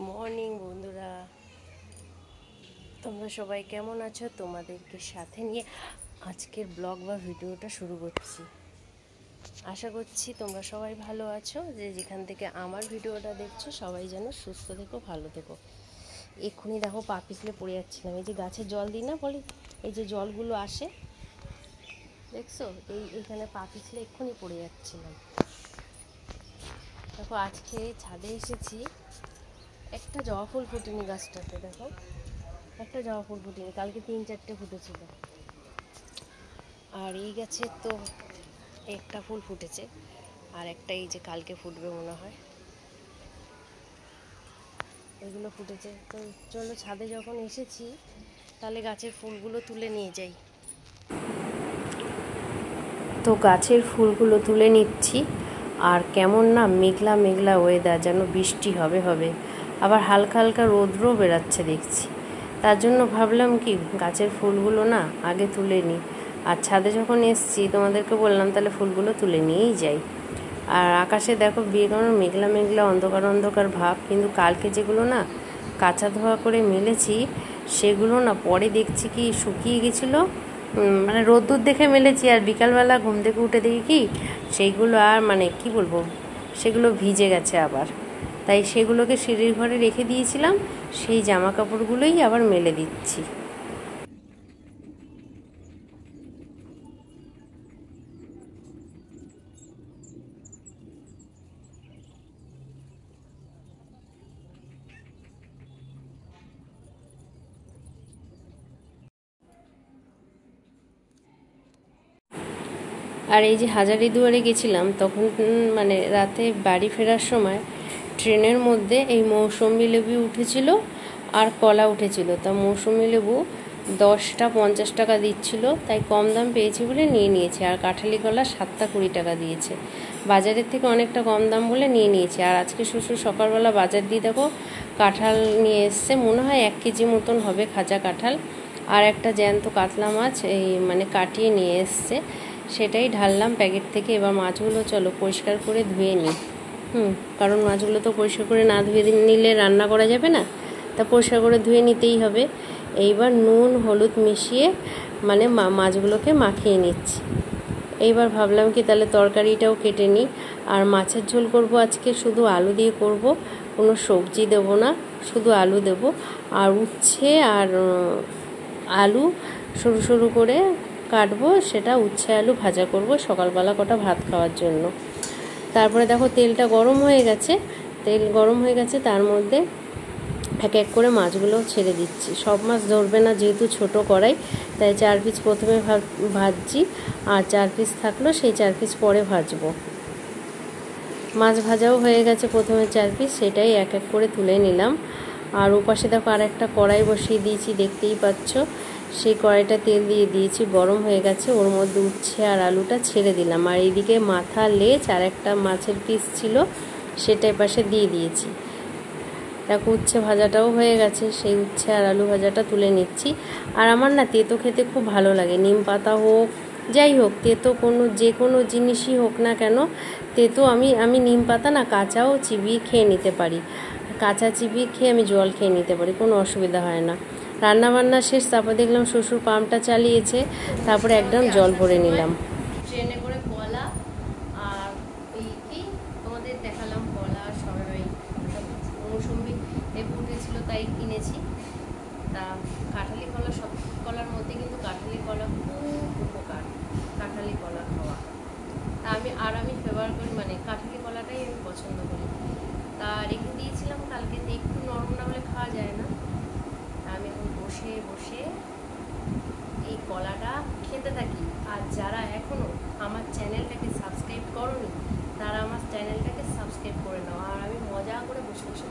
Morning বন্ধুরা, তোমরা সবাই কেমন আছো? তোমাদেরকে সাথে নিয়ে আজকের ব্লগ বা ভিডিওটা শুরু করছি। আশা করছি তোমরা সবাই ভালো আছো। যেখান থেকে আমার ভিডিওটা দেখছো সবাই যেন সুস্থ থেকো, ভালো থেকো। এক্ষুনি দেখো পা পিছলে পড়ে যাচ্ছিলাম। এই যে গাছে জল দিই না বলি, এই যে জলগুলো আসে দেখছো, এইখানে পা পিছলে এক্ষুনি পড়ে যাচ্ছিলাম। দেখো আজকে ছাদে এসেছি, একটা জবা ফুল ফুটেনি গাছটাতে। দেখো একটা জবা ফুল ফুটেনি, কালকে 3-4টে ফুটেছিল। আর এই গাছে তো একটা ফুল ফুটেছে, আর একটা এই যে কালকে ফুটবে মনে হয়, এগুলো ফুটেছে। তো চলো ছাদে যখন এসেছি তাহলে গাছের ফুলগুলো তুলে নিয়ে যাই। তো গাছের ফুলগুলো তুলে নিচ্ছি। আর কেমন না মেঘলা মেঘলা ওয়েদার, যেন বৃষ্টি হবে হবে, আবার হালকা হালকা রৌদ্রও বেরাচ্ছে দেখছি। তার জন্য ভাবলাম কি গাছের ফুলগুলো না আগে তুলে নিই। আর ছাদে যখন এসছি তোমাদেরকে বললাম তাহলে ফুলগুলো তুলে নিয়েই যাই। আর আকাশে দেখো বেরোনো মেঘলা মেঘলা অন্ধকার অন্ধকার ভাব, কিন্তু কালকে যেগুলো না কাঁচা ধোয়া করে মেলেছি সেগুলো না পরে দেখছি কি শুকিয়ে গেছিলো। মানে রোদ্দুর দেখে মেলেছি, আর বিকালবেলা ঘুম থেকে উঠে দেখি কি সেইগুলো আর মানে কি বলবো, সেগুলো ভিজে গেছে আবার। তাই সেগুলোকে সিঁড়ির ঘরে রেখে দিয়েছিলাম, সেই জামা কাপড়গুলোই আবার মেলে দিচ্ছি। আর এই যে হাজারিদুয়ারে গেছিলাম তখন মানে রাতে বাড়ি ফেরার সময় ট্রেনের মধ্যে এই মৌসুমি লেবু উঠেছিল আর কলা উঠেছিল। তা মৌসুমি লেবু 10টা 50 টাকা দিচ্ছিল, তাই কম দাম পেয়েছি বলে নিয়ে নিয়েছি। আর কাঁঠালি কলা 7টা 20 টাকা দিয়েছে, বাজারের থেকে অনেকটা কম দাম বলে নিয়ে নিয়েছি। আর আজকে শ্বশুর সকালবেলা বাজার দিয়ে দেখো কাঁঠাল নিয়ে এসছে, মনে হয় 1 কেজি মতন হবে খাজা কাঁঠাল। আর একটা জ্যান্ত কাতলা মাছ এই মানে কাটিয়ে নিয়ে এসছে, সেটাই ঢাললাম প্যাকেট থেকে। এবার মাছগুলো চলো পরিষ্কার করে ধুয়ে নিই। কারণ মাছগুলো তো পরিষ্কার করে না ধুয়ে নিলে রান্না করা যাবে না, তা পরিষ্কার করে ধুয়ে নিতেই হবে। এইবার নুন হলুদ মিশিয়ে মানে মাছগুলোকে মাখিয়ে নিচ্ছি। এইবার ভাবলাম কি তাহলে তরকারিটাও কেটে নিই। আর মাছের ঝোল করব আজকে, শুধু আলু দিয়ে করব, কোনো সবজি দেব না, শুধু আলু দেব। আর উচ্ছে আর আলু সরু সরু করে কাটবো, সেটা উচ্ছে আলু ভাজা করব সকালবেলা কটা ভাত খাওয়ার জন্য। তারপরে দেখো তেলটা গরম হয়ে গেছে, তেল গরম হয়ে গেছে, তার মধ্যে এক এক করে মাছগুলো ছেড়ে দিচ্ছি। সব মাছ ধরবে না যেহেতু ছোট কড়াই, তাই 4 পিস প্রথমে ভাজছি, আর 4 পিস থাকলো সেই 4 পিস পরে ভাজবো। মাছ ভাজাও হয়ে গেছে প্রথমে 4 পিস, সেটাই এক এক করে তুলে নিলাম। আর ওপাশে দেখো আর একটা কড়াই বসিয়ে দিয়েছি, দেখতেই পাচ্ছ। সেই কড়াইটা তেল দিয়ে দিয়েছি, গরম হয়ে গেছে, ওর মধ্যে উচ্ছে আর আলুটা ছেড়ে দিলাম। আর এইদিকে মাথা লেজ আর একটা মাছের পিস ছিল সেটা এপাশে দিয়ে দিয়েছি। দেখো উচ্ছে ভাজাটাও হয়ে গেছে, সেই উচ্ছে আর আলু ভাজাটা তুলে নিচ্ছি। আর আমার না তেতো খেতে খুব ভালো লাগে, নিম পাতা হোক যাই হোক, তেতো যে কোনো জিনিসই হোক না কেন, তেতো আমি নিম পাতা না কাঁচাও চিবিয়ে খেয়ে নিতে পারি। কাঁচা চিবিয়ে খেয়ে আমি জল খেয়ে নিতে পারি, কোনো অসুবিধা হয় না। রান্নাবান্না শেষ, তারপর দেখলাম শ্বশুর পাম্পটা চালিয়েছে, তারপরে একদম জল ভরে নিলাম। ট্রেনে করে কলা আর এই কি তোমাদের দেখালাম, কলা আর সবাই মৌসুমি লেবু উঠেছিল তাই কিনেছি। তা কাঁঠালি কলা, সব কলার মধ্যে কিন্তু কাঁঠালি কলা খুব উপকার, কাঁঠালি কলা খাওয়া। তা আমি ফেভার করি, মানে কাঁঠালি কলাটাই আমি পছন্দ করি। তা রেখে দিয়েছিলাম কালকে, একটু নরম না হলে খাওয়া যায় না। তা আমি এখন বসে বসে এই কলাটা খেতে থাকি। আর যারা এখনও আমার চ্যানেলটাকে সাবস্ক্রাইব করোনি তারা আমার চ্যানেলটাকে সাবস্ক্রাইব করে নাও। আর আমি মজা করে বসে বসে